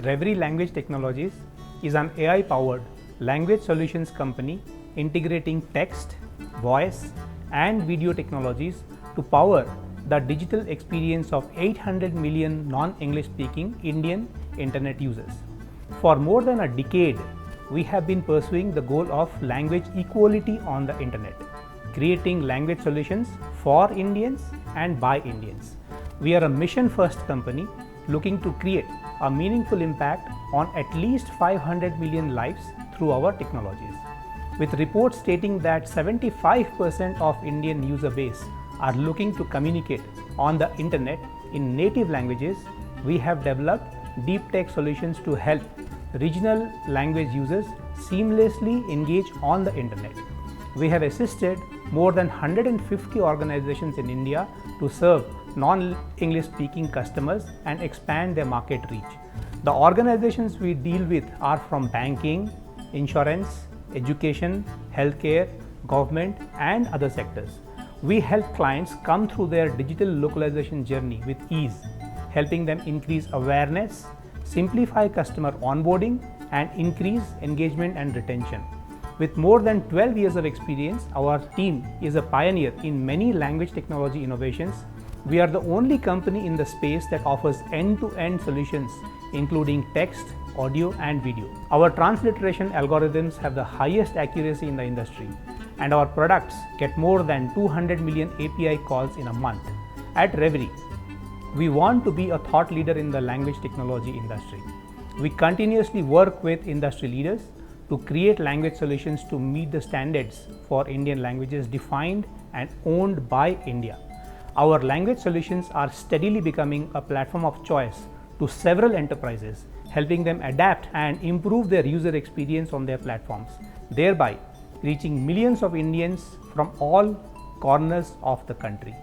Reverie Language Technologies is an AI-powered language solutions company integrating text, voice, and video technologies to power the digital experience of 800 million non-English speaking Indian internet users. For more than a decade, we have been pursuing the goal of language equality on the internet, creating language solutions for Indians and by Indians. We are a mission-first company looking to create a meaningful impact on at least 500 million lives through our technologies. With reports stating that 75% of Indian user base are looking to communicate on the internet in native languages, we have developed deep tech solutions to help regional language users seamlessly engage on the internet. We have assisted more than 150 organizations in India to serve non-English speaking customers and expand their market reach. The organizations we deal with are from banking, insurance, education, healthcare, government, and other sectors. We help clients come through their digital localization journey with ease, helping them increase awareness, simplify customer onboarding, and increase engagement and retention. With more than 12 years of experience, our team is a pioneer in many language technology innovations. We are the only company in the space that offers end-to-end solutions, including text, audio, and video. Our transliteration algorithms have the highest accuracy in the industry, and our products get more than 200 million API calls in a month. At Reverie, we want to be a thought leader in the language technology industry. We continuously work with industry leaders to create language solutions to meet the standards for Indian languages defined and owned by India. Our language solutions are steadily becoming a platform of choice to several enterprises, helping them adapt and improve their user experience on their platforms, thereby reaching millions of Indians from all corners of the country.